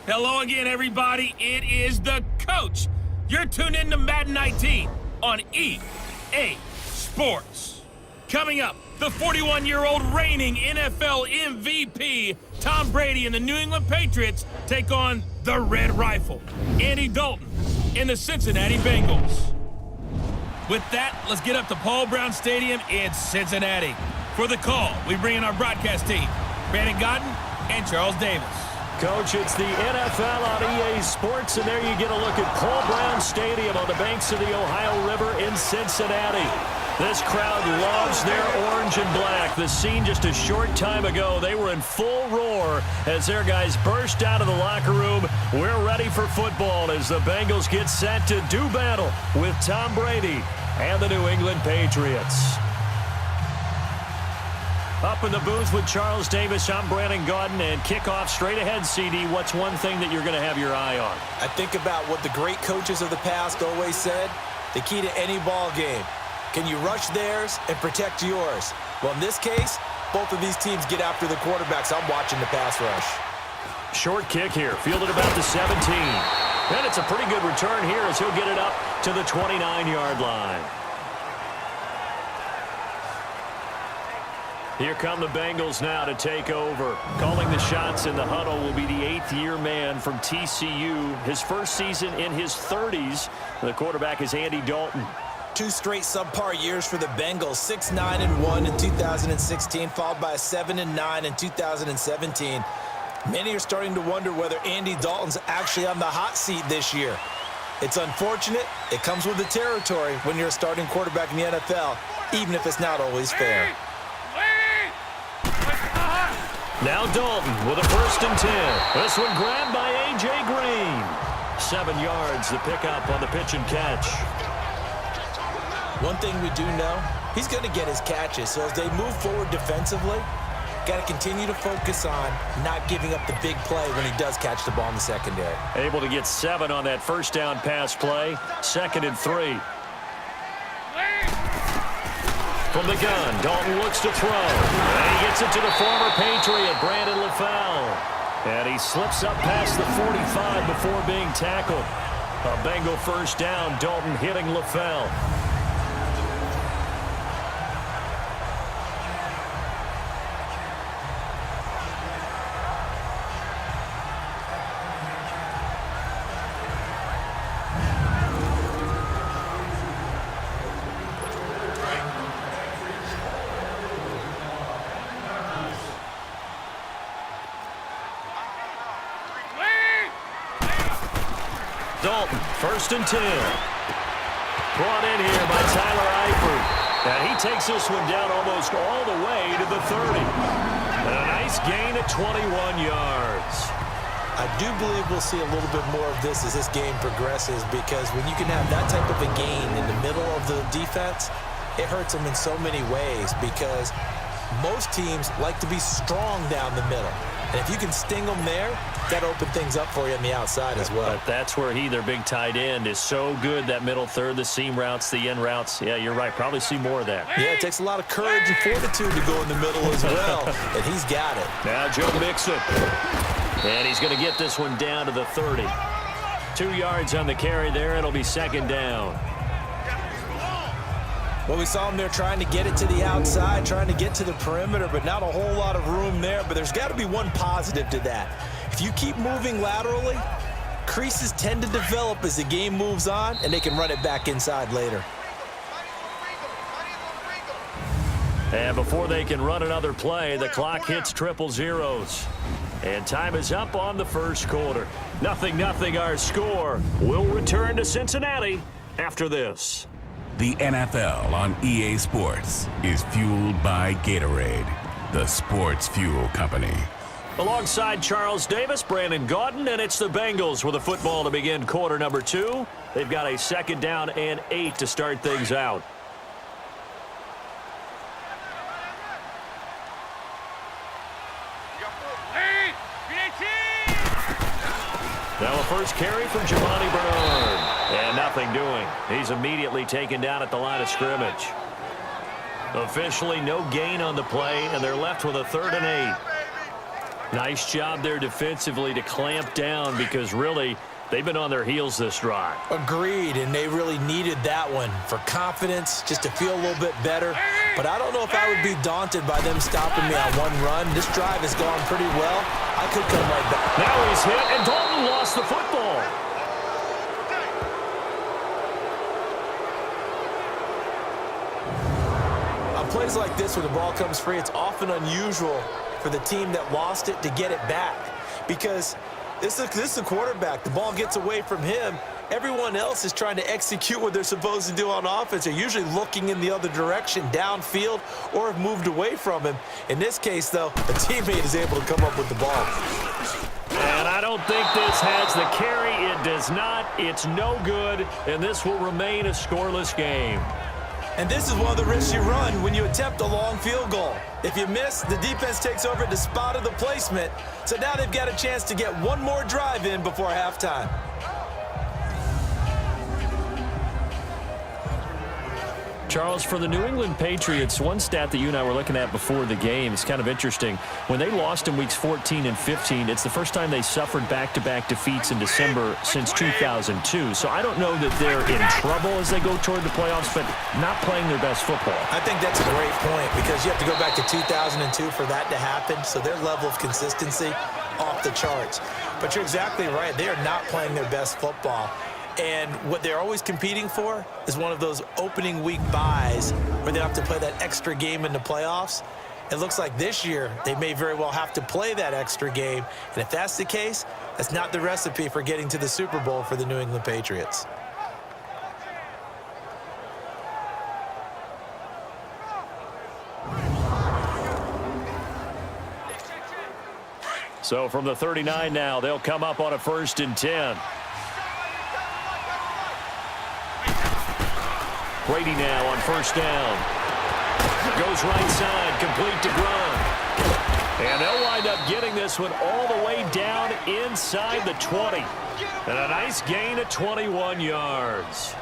Hello again, everybody. It is the coach. You're tuned in to Madden 19 on EA Sports. Coming up, the 41-year-old reigning NFL MVP, Tom Brady and the New England Patriots take on the Red Rifle, Andy Dalton, and the Cincinnati Bengals. With that, let's get up to Paul Brown Stadium in Cincinnati. For the call, we bring in our broadcast team, Brandon Godden and Charles Davis. Coach, it's the NFL on EA Sports, and there you get a look at Paul Brown Stadium on the banks of the Ohio River in Cincinnati. This crowd loves their orange and black. The scene just a short time ago, they were in full roar as their guys burst out of the locker room. We're ready for football as the Bengals get set to do battle with Tom Brady and the New England Patriots. Up in the booth with Charles Davis, I'm Brandon Godden, and kickoff straight ahead, CD. What's one thing that you're going to have your eye on? I think about what the great coaches of the past always said. The key to any ball game. Can you rush theirs and protect yours? Well, in this case, both of these teams get after the quarterbacks. I'm watching the pass rush. Short kick here, fielded about the 17. And it's a pretty good return here as he'll get it up to the 29-yard line. Here come the Bengals now to take over. Calling the shots in the huddle will be the eighth-year man from TCU. His first season in his 30s. The quarterback is Andy Dalton. 2 straight subpar years for the Bengals. 6-9-1 in 2016, followed by a 7-9 in 2017. Many are starting to wonder whether Andy Dalton's actually on the hot seat this year. It's unfortunate. It comes with the territory when you're a starting quarterback in the NFL, even if it's not always fair. Now Dalton with a 1st and 10. This one grabbed by A.J. Green. 7 yards, the pickup on the pitch and catch. One thing we do know, he's going to get his catches. So as they move forward defensively, got to continue to focus on not giving up the big play when he does catch the ball in the secondary. Able to get 7 on that first down pass play. 2nd and 3. From the gun, Dalton looks to throw. And he gets it to the former Patriot, Brandon LaFell. And he slips up past the 45 before being tackled. A Bengal first down, Dalton hitting LaFell. Dalton, 1st and 10. Brought in here by Tyler Eifert. And he takes this one down almost all the way to the 30. And a nice gain at 21 yards. I do believe we'll see a little bit more of this as this game progresses, because when you can have that type of a gain in the middle of the defense, it hurts them in so many ways, because most teams like to be strong down the middle. And if you can sting them there, that opens things up for you on the outside as well. But that's where their big tight end, is so good, that middle third, the seam routes, the in routes. Yeah, you're right. Probably see more of that. Yeah, it takes a lot of courage and fortitude to go in the middle as well, and he's got it. Now Joe Mixon. And he's going to get this one down to the 30. 2 yards on the carry there. It'll be 2nd down. Well, we saw him there trying to get it to the outside, trying to get to the perimeter, but not a whole lot of room there. But there's got to be one positive to that. If you keep moving laterally, creases tend to develop as the game moves on, and they can run it back inside later. And before they can run another play, the clock hits triple zeros. And time is up on the first quarter. 0-0 our score. We'll return to Cincinnati after this. The NFL on EA Sports is fueled by Gatorade, the sports fuel company. Alongside Charles Davis, Brandon Godden, and it's the Bengals with a football to begin quarter number 2. They've got a 2nd down and 8 to start things out. Now a first carry from Giovanni Bernard. And nothing doing. He's immediately taken down at the line of scrimmage. Officially no gain on the play, and they're left with a 3rd and 8. Nice job there defensively to clamp down because really they've been on their heels this drive. Agreed, and they really needed that one for confidence, just to feel a little bit better. But I don't know if I would be daunted by them stopping me on one run. This drive has gone pretty well. I could come right back. Now he's hit, and Dalton lost the football. On plays like this where the ball comes free, it's often unusual for the team that lost it to get it back because this is the quarterback. The ball gets away from him. Everyone else is trying to execute what they're supposed to do on offense. They're usually looking in the other direction, downfield, or have moved away from him. In this case, though, a teammate is able to come up with the ball. And I don't think this has the carry. It does not. It's no good, and this will remain a scoreless game. And this is one of the risks you run when you attempt a long field goal. If you miss, the defense takes over at the spot of the placement. So now they've got a chance to get one more drive in before halftime. Charles, for the New England Patriots, one stat that you and I were looking at before the game is kind of interesting. When they lost in weeks 14 and 15, it's the first time they suffered back-to-back defeats in December since 2002. So I don't know that they're in trouble as they go toward the playoffs, but not playing their best football. I think that's a great point because you have to go back to 2002 for that to happen. So their level of consistency off the charts. But you're exactly right. They are not playing their best football. And what they're always competing for is one of those opening week buys where they have to play that extra game in the playoffs. It looks like this year they may very well have to play that extra game. And if that's the case, that's not the recipe for getting to the Super Bowl for the New England Patriots. So from the 39 now, they'll come up on a 1st and 10. Brady now on 1st down. Goes right side, complete to Grunt. And they'll wind up getting this one all the way down inside the 20. And a nice gain of 21 yards.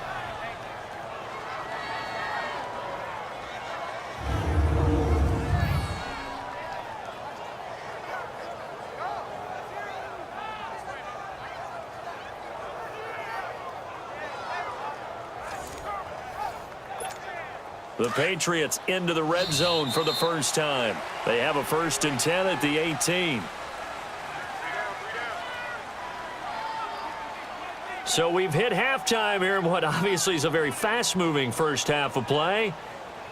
The Patriots into the red zone for the first time. They have a 1st and 10 at the 18. So we've hit halftime here in what obviously is a very fast-moving first half of play.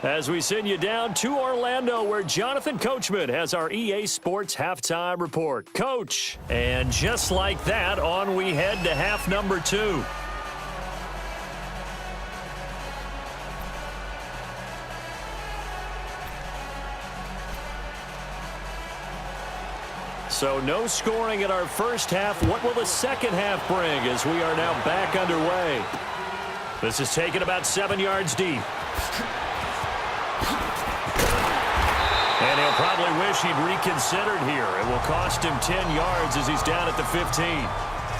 As we send you down to Orlando, where Jonathan Coachman has our EA Sports halftime report. Coach, and just like that, on we head to half number 2. So no scoring in our first half. What will the second half bring as we are now back underway? This is taken about 7 yards deep. And he'll probably wish he'd reconsidered here. It will cost him 10 yards as he's down at the 15.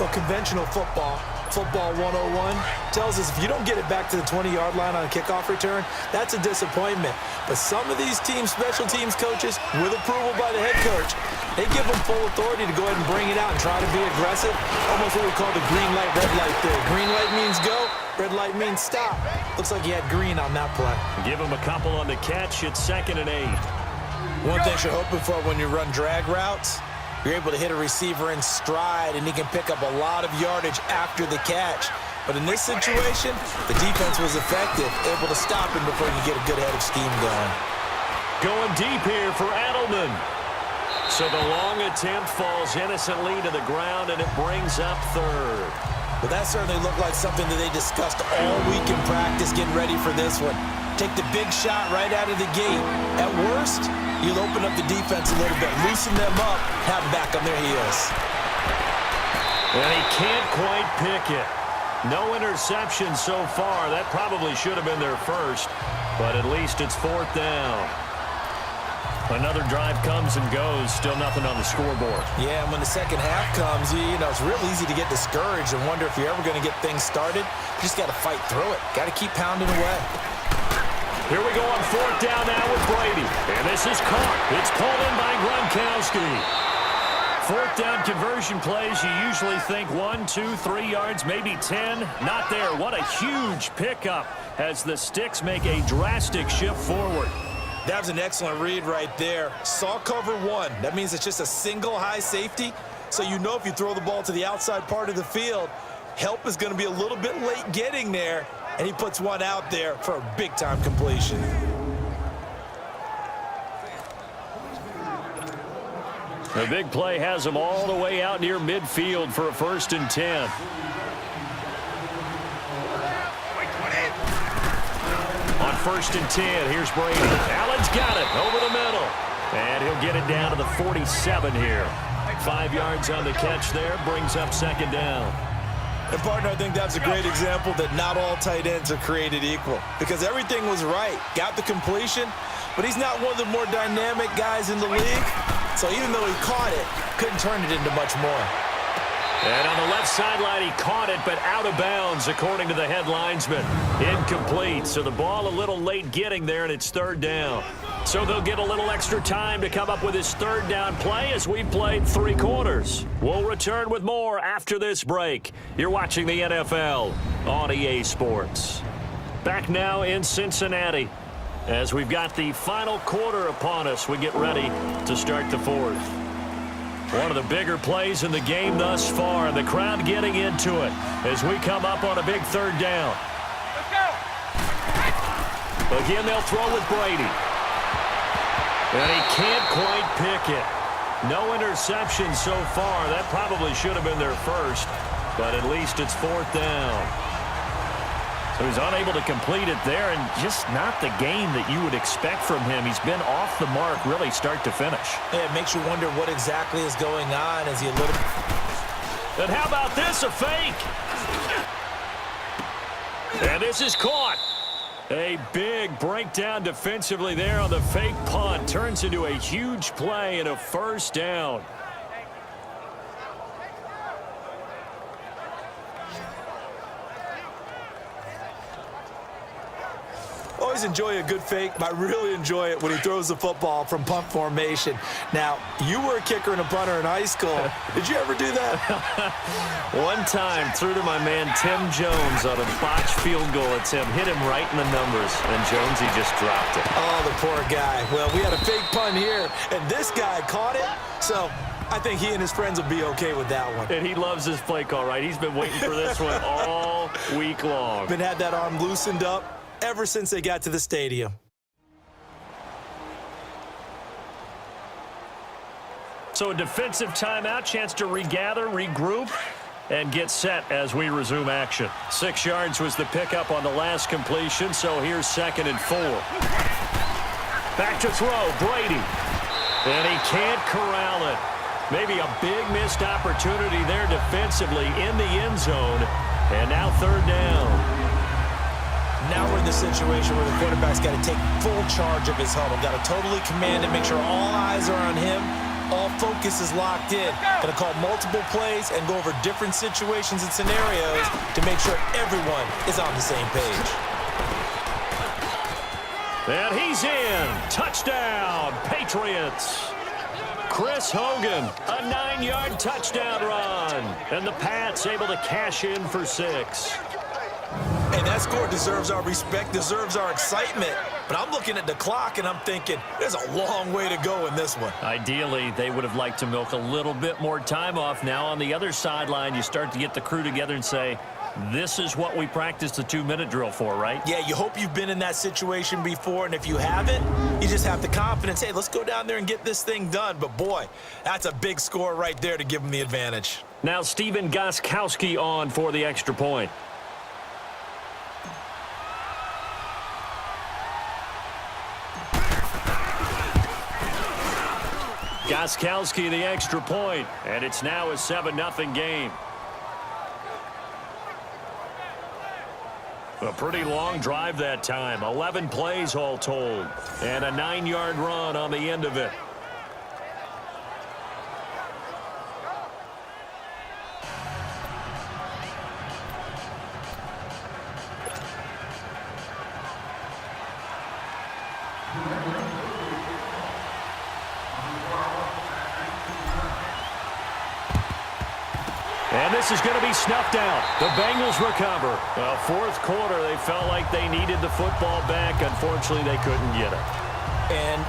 Well, conventional football 101, tells us if you don't get it back to the 20-yard line on a kickoff return, that's a disappointment. But some of these teams, special teams coaches, with approval by the head coach, they give them full authority to go ahead and bring it out and try to be aggressive. Almost what we call the green light, red light theory. Green light means go, red light means stop. Looks like he had green on that play. Give him a couple on the catch. It's 2nd and 8. One thing you're hoping for when you run drag routes, you're able to hit a receiver in stride, and he can pick up a lot of yardage after the catch. But in this situation, the defense was effective, able to stop him before you get a good head of steam going. Going deep here for Adelman. So the long attempt falls innocently to the ground, and it brings up 3rd. Well, that certainly looked like something that they discussed all week in practice, getting ready for this one. Take the big shot right out of the gate. At worst, you'll open up the defense a little bit, loosen them up, have them back on their heels. And he can't quite pick it. No interception so far. That probably should have been their first, but at least it's 4th down. Another drive comes and goes, still nothing on the scoreboard. Yeah, and when the second half comes, you know, it's real easy to get discouraged and wonder if you're ever going to get things started. You just got to fight through it. Got to keep pounding away. Here we go on 4th down now with Brady. And this is caught. It's pulled in by Gronkowski. Fourth down conversion plays, you usually think 1, 2, 3 yards, maybe 10. Not there. What a huge pickup as the Sticks make a drastic shift forward. That was an excellent read right there. Saw cover one. That means it's just a single high safety. So you know if you throw the ball to the outside part of the field, help is going to be a little bit late getting there. And he puts one out there for a big-time completion. The big play has him all the way out near midfield for a 1st and 10. On 1st and 10, here's Brady. Allen's got it over the middle. And he'll get it down to the 47 here. 5 yards on the catch there, brings up 2nd down. And, partner, I think that's a great example that not all tight ends are created equal. Because everything was right. Got the completion, but he's not one of the more dynamic guys in the league. So even though he caught it, couldn't turn it into much more. And on the left sideline, he caught it, but out of bounds, according to the head linesman. Incomplete, so the ball a little late getting there, and it's 3rd down. So they'll get a little extra time to come up with his 3rd down play as we've played 3 quarters. We'll return with more after this break. You're watching the NFL on EA Sports. Back now in Cincinnati. As we've got the final quarter upon us, we get ready to start the 4th. One of the bigger plays in the game thus far, and the crowd getting into it as we come up on a big 3rd down. Let's go. Again, they'll throw with Brady. And he can't quite pick it. No interception so far. That probably should have been their first, but at least it's 4th down. So he's unable to complete it there, and just not the game that you would expect from him. He's been off the mark really start to finish. Yeah, it makes you wonder what exactly is going on. Is he a little... And how about this, a fake? And this is caught. A big breakdown defensively there on the fake punt. Turns into a huge play and a 1st down. Always enjoy a good fake, but I really enjoy it when he throws the football from punt formation. Now, you were a kicker and a punter in high school. Did you ever do that? One time, threw to my man Tim Jones on a botched field goal attempt. Hit him right in the numbers, and Jonesy just dropped it. Oh, the poor guy. Well, we had a fake punt here, and this guy caught it, so I think he and his friends will be okay with that one. And he loves his play call, right? He's been waiting for this one all week long. Been had that arm loosened up ever since they got to the stadium. So a defensive timeout, chance to regather, regroup, and get set as we resume action. 6 yards was the pickup on the last completion, so here's 2nd and 4. Back to throw, Brady. And he can't corral it. Maybe a big missed opportunity there defensively in the end zone. And now 3rd down. Now we're in the situation where the quarterback's got to take full charge of his huddle. Got to totally command and make sure all eyes are on him. All focus is locked in. Going to call multiple plays and go over different situations and scenarios to make sure everyone is on the same page. And he's in. Touchdown, Patriots. Chris Hogan, a 9-yard touchdown run. And the Pats able to cash in for 6. And that score deserves our respect, deserves our excitement. But I'm looking at the clock, and I'm thinking there's a long way to go in this one. Ideally, they would have liked to milk a little bit more time off. Now on the other sideline, you start to get the crew together and say, this is what we practiced the 2-minute drill for, right? Yeah, you hope you've been in that situation before, and if you haven't, you just have the confidence, hey, let's go down there and get this thing done. But, boy, that's a big score right there to give them the advantage. Now Stephen Gostkowski on for the extra point. Gostkowski the extra point, and it's now a 7-0 game. A pretty long drive that time, 11 plays all told, and a 9-yard run on the end of it. And this is going to be snuffed out. The Bengals recover. Well, fourth quarter, they felt like they needed the football back. Unfortunately, they couldn't get it. And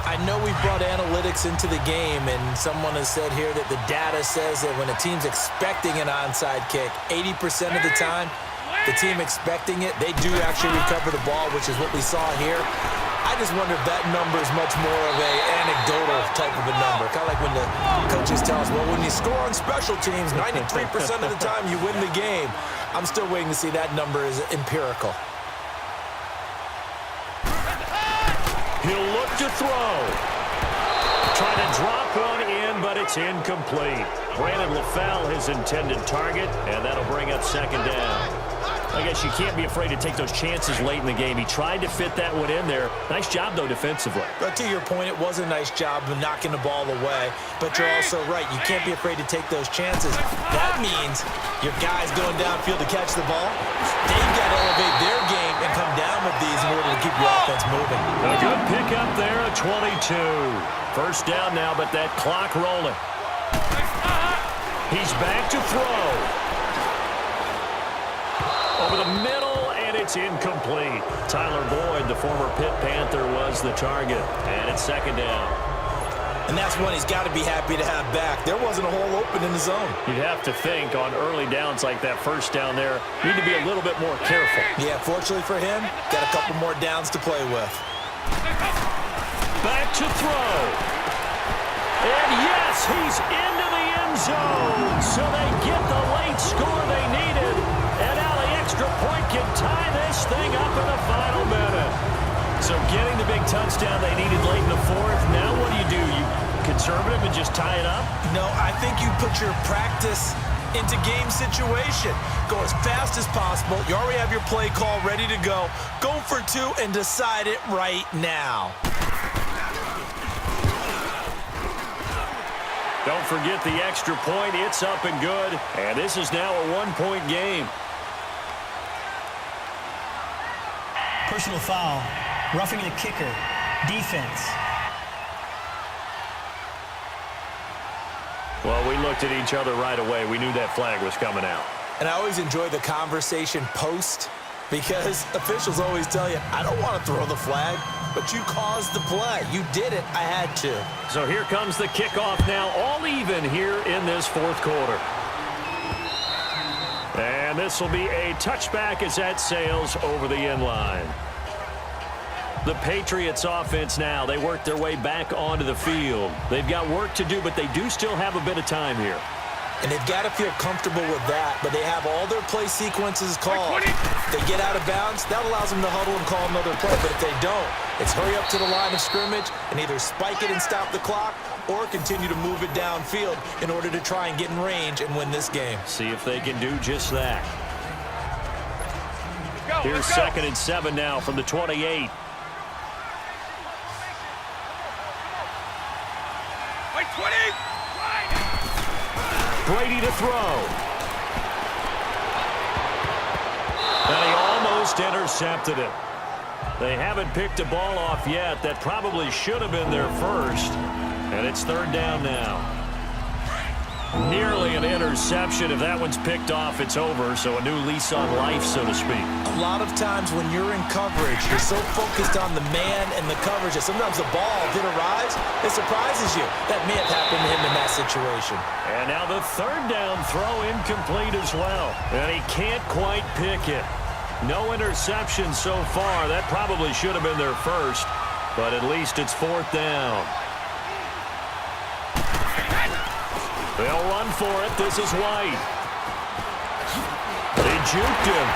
I know we brought analytics into the game, and someone has said here that the data says that when a team's expecting an onside kick, 80% of the time, the team expecting it, they do actually recover the ball, which is what we saw here. I just wonder if that number is much more of a anecdotal type of a number. Kind of like when the coaches tell us, well, when you score on special teams, 93% of the time you win the game. I'm still waiting to see that number is empirical. He'll look to throw. Trying to drop one in, but it's incomplete. Brandon LaFell, his intended target, and that'll bring up second down. I guess you can't be afraid to take those chances late in the game. He tried to fit that one in there. Nice job, though, defensively. But to your point, it was a nice job of knocking the ball away. But you're also right. You can't be afraid to take those chances. That means your guys going downfield to catch the ball, they've got to elevate their game and come down with these in order to keep your offense moving. A good pickup there at 22. First down now, but that clock rolling. He's back to throw. Over the middle, and it's incomplete. Tyler Boyd, the former Pitt Panther, was the target. And it's second down. And that's one he's got to be happy to have back. There wasn't a hole open in the zone. You'd have to think on early downs like that first down there, need to be a little bit more careful. Yeah, fortunately for him, got a couple more downs to play with. Back to throw. And yes, he's into the end zone. So they get the late score they needed. And now the extra point can tie this thing up in the final minute. So getting the big touchdown they needed late in the fourth. Now what do? You conservative and just tie it up? No, I think you put your practice into game situation. Go as fast as possible. You already have your play call ready to go. Go for two and decide it right now. Don't forget the extra point. It's up and good. And this is now a one-point game. Personal foul. Roughing the kicker. Defense. Well, we looked at each other right away. We knew that flag was coming out. And I always enjoy the conversation post because officials always tell you, I don't want to throw the flag, but you caused the play. You did it. I had to. So here comes the kickoff now, all even here in this fourth quarter. And this will be a touchback as that sails over the end line. The Patriots offense now, they work their way back onto the field. They've got work to do, but they do still have a bit of time here. And they've got to feel comfortable with that, but they have all their play sequences called. They get out of bounds, that allows them to huddle and call another play, but if they don't, it's hurry up to the line of scrimmage and either spike it and stop the clock or continue to move it downfield in order to try and get in range and win this game. See if they can do just that. Here's second and 7 now from the 28. Brady to throw. And he almost intercepted it. They haven't picked a ball off yet. That probably should have been their first. And it's third down now. Nearly an interception. If that one's picked off, it's over. So a new lease on life, so to speak. A lot of times when you're in coverage, you're so focused on the man and the coverage that sometimes the ball, if it arrives, it surprises you. That may have happened to him in that situation. And now the third down throw incomplete as well. And he can't quite pick it. No interception so far. That probably should have been their first. But at least it's fourth down. They'll run for it. This is White. They juked him.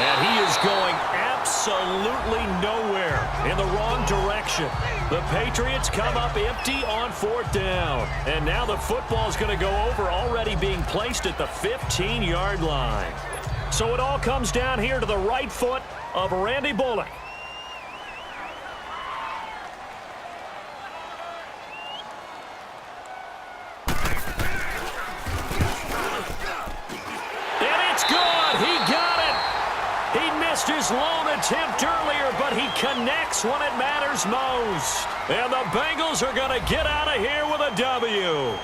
And he is going absolutely nowhere in the wrong direction. The Patriots come up empty on fourth down. And now the football is going to go over, already being placed at the 15-yard line. So it all comes down here to the right foot of Randy Bullock. His lone attempt earlier, but he connects when it matters most. And the Bengals are going to get out of here with a W.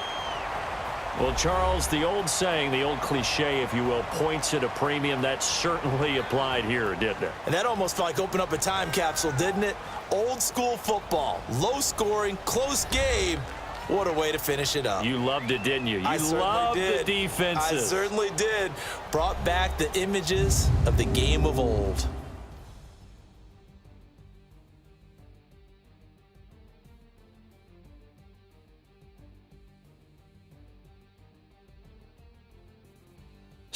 Well, Charles, the old saying, the old cliche, if you will, points at a premium, that certainly applied here, didn't it? And that almost felt like opened up a time capsule, didn't it? Old school football, low scoring, close game. What a way to finish it up. You loved it, didn't you? You loved the defenses. I certainly did. Brought back the images of the game of old.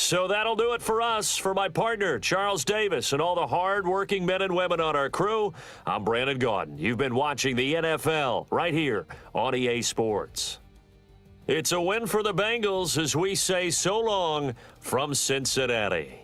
So that'll do it for us. For my partner, Charles Davis, and all the hard-working men and women on our crew, I'm Brandon Gaudin. You've been watching the NFL right here on EA Sports. It's a win for the Bengals as we say so long from Cincinnati.